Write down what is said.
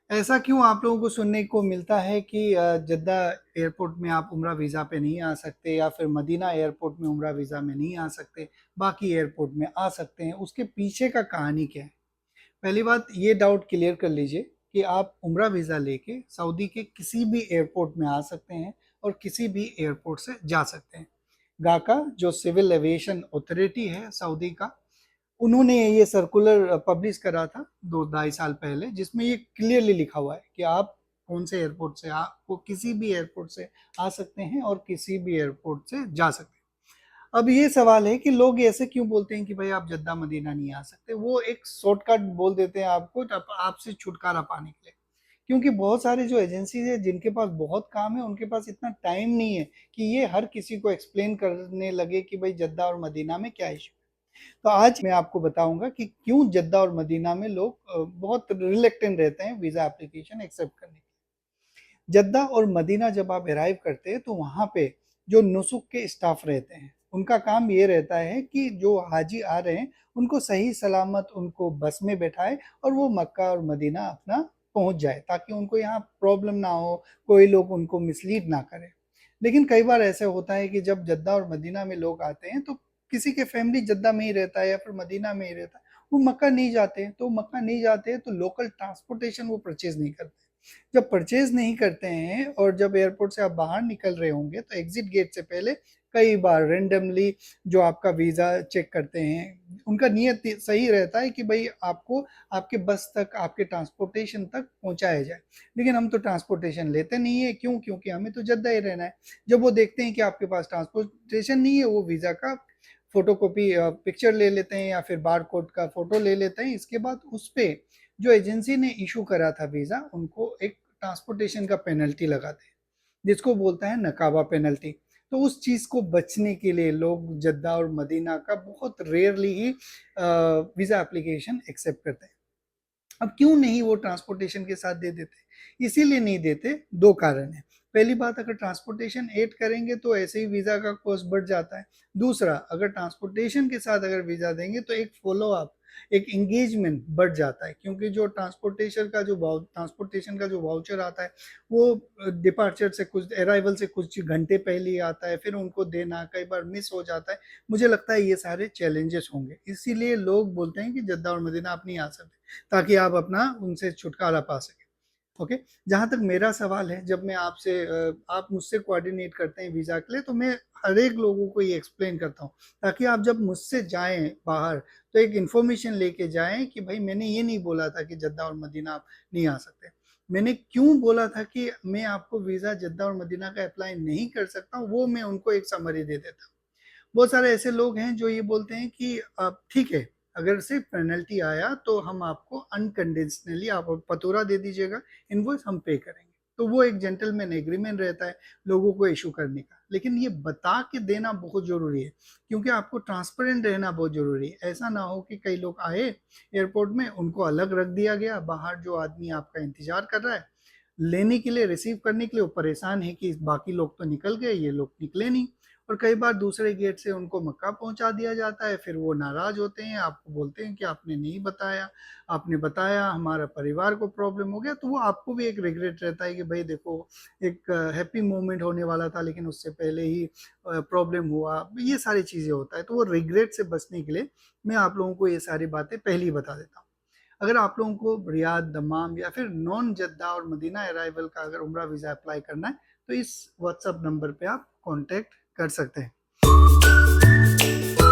ऐसा क्यों आप लोगों को सुनने को मिलता है कि जद्दा एयरपोर्ट में आप उम्रा वीज़ा पे नहीं आ सकते, या फिर मदीना एयरपोर्ट में उम्रा वीज़ा में नहीं आ सकते, बाकी एयरपोर्ट में आ सकते हैं? उसके पीछे का कहानी क्या है? पहली बात ये डाउट क्लियर कर लीजिए कि आप उम्रा वीज़ा लेके सऊदी के किसी भी एयरपोर्ट में आ सकते हैं और किसी भी एयरपोर्ट से जा सकते हैं। गाका जो सिविल एविएशन अथॉरिटी है सऊदी का, उन्होंने ये सर्कुलर पब्लिश करा था 2 ढाई साल पहले, जिसमें ये क्लियरली लिखा हुआ है कि आप कौन से एयरपोर्ट से आपको किसी भी एयरपोर्ट से आ सकते हैं और किसी भी एयरपोर्ट से जा सकते हैं। अब ये सवाल है कि लोग ऐसे क्यों बोलते हैं कि भाई आप जद्दा मदीना नहीं आ सकते? वो एक शॉर्टकट बोल देते हैं आपको आपसे छुटकारा पाने के लिए, क्योंकि बहुत सारे जो एजेंसीज है जिनके पास बहुत काम है, उनके पास इतना टाइम नहीं है कि ये हर किसी को एक्सप्लेन करने लगे कि भाई जद्दा और मदीना में क्या इशू। तो आज मैं आपको बताऊंगा कि क्यों जद्दा और मदीना में लोग बहुत रिलेक्टेंट रहते हैं वीजा एप्लीकेशन एक्सेप्ट करने के। जद्दा और मदीना जब आप अराइव करते हैं तो वहाँ पे जो नुसुक के स्टाफ रहते हैं, उनका काम ये रहता है कि जो हाजी आ रहे हैं उनको सही सलामत उनको बस में बैठाए और वो मक्का और मदीना अपना पहुंच जाए, ताकि उनको यहाँ प्रॉब्लम ना हो, कोई लोग उनको मिसलीड ना करे। लेकिन कई बार ऐसा होता है कि जब जद्दा और मदीना में लोग आते हैं तो किसी के फैमिली जद्दा में ही रहता है या फिर मदीना में ही रहता है, वो मक्का नहीं जाते हैं। तो मक्का नहीं जाते हैं तो लोकल ट्रांसपोर्टेशन वो परचेज नहीं करते। जब परचेज नहीं करते हैं और जब एयरपोर्ट से आप बाहर निकल रहे होंगे तो एग्जिट गेट से पहले कई बार रेंडमली जो आपका वीज़ा चेक करते हैं, उनका नियत सही रहता है कि भाई आपको आपके बस तक, आपके ट्रांसपोर्टेशन तक पहुंचाया जाए। लेकिन हम तो ट्रांसपोर्टेशन लेते नहीं है। क्यों? क्योंकि हमें तो जद्दा ही रहना है। जब वो देखते हैं कि आपके पास ट्रांसपोर्टेशन नहीं है, वो वीज़ा का फोटोकॉपी पिक्चर ले लेते हैं या फिर बार कोड का फोटो ले लेते हैं। इसके बाद उस पे जो एजेंसी ने इशू करा था वीज़ा, उनको एक ट्रांसपोर्टेशन का पेनल्टी लगाते हैं, जिसको बोलता है नकाबा पेनल्टी। तो उस चीज़ को बचने के लिए लोग जद्दा और मदीना का बहुत रेयरली ही वीज़ा एप्लीकेशन एक्सेप्ट करते हैं। अब क्यों नहीं वो ट्रांसपोर्टेशन के साथ दे देते? इसीलिए नहीं देते, दो कारण है। पहली बात, अगर ट्रांसपोर्टेशन ऐड करेंगे तो ऐसे ही वीज़ा का कॉस्ट बढ़ जाता है। दूसरा, अगर ट्रांसपोर्टेशन के साथ अगर वीज़ा देंगे तो एक फॉलो अप, एक एंगेजमेंट बढ़ जाता है, क्योंकि जो ट्रांसपोर्टेशन का जो वाउचर आता है वो डिपार्चर से कुछ, अराइवल से कुछ घंटे पहले ही आता है, फिर उनको देना कई बार मिस हो जाता है। मुझे लगता है ये सारे चैलेंजेस होंगे, इसीलिए लोग बोलते हैं कि जद्दा और मदीना आप नहीं आ सकते, ताकि आप अपना उनसे छुटकारा पा सकें। ओके, जहाँ तक मेरा सवाल है, जब मैं आपसे आप मुझसे कोऑर्डिनेट करते हैं वीज़ा के लिए, तो मैं हर एक लोगों को ये एक्सप्लेन करता हूँ, ताकि आप जब मुझसे जाएं बाहर तो एक इन्फॉर्मेशन लेके जाएं कि भाई मैंने ये नहीं बोला था कि जद्दा और मदीना आप नहीं आ सकते। मैंने क्यों बोला था कि मैं आपको वीज़ा जद्दा और मदीना का अप्लाई नहीं कर सकता हूँ, वो मैं उनको एक समरी दे देता हूँ। बहुत सारे ऐसे लोग हैं जो ये बोलते हैं कि ठीक है, अगर सिर्फ पेनल्टी आया तो हम आपको अनकंडीशनली आप पतोरा दे दीजिएगा, इनवॉइस हम पे करेंगे। तो वो एक जेंटलमैन एग्रीमेंट रहता है लोगों को इशू करने का। लेकिन ये बता के देना बहुत जरूरी है, क्योंकि आपको ट्रांसपेरेंट रहना बहुत जरूरी है। ऐसा ना हो कि कई लोग आए एयरपोर्ट में, उनको अलग रख दिया गया, बाहर जो आदमी आपका इंतजार कर रहा है लेने के लिए, रिसीव करने के लिए, वो परेशान है कि बाकी लोग तो निकल गए, ये लोग निकले नहीं। और कई बार दूसरे गेट से उनको मक्का पहुंचा दिया जाता है, फिर वो नाराज होते हैं, आपको बोलते हैं कि आपने नहीं बताया, आपने बताया हमारा परिवार को प्रॉब्लम हो गया। तो वो आपको भी एक रिग्रेट रहता है कि भाई देखो, एक हैप्पी मोमेंट होने वाला था लेकिन उससे पहले ही प्रॉब्लम हुआ। ये सारी चीज़ें होता है, तो वो रिग्रेट से बचने के लिए मैं आप लोगों को ये सारी बातें पहले ही बता देता हूँ। अगर आप लोगों को रियाद, दमाम या फिर नॉन जद्दा और मदीना अराइवल का अगर उम्रा वीज़ा अप्लाई करना है, तो इस व्हाट्सएप नंबर पे आप कांटेक्ट कर सकते हैं।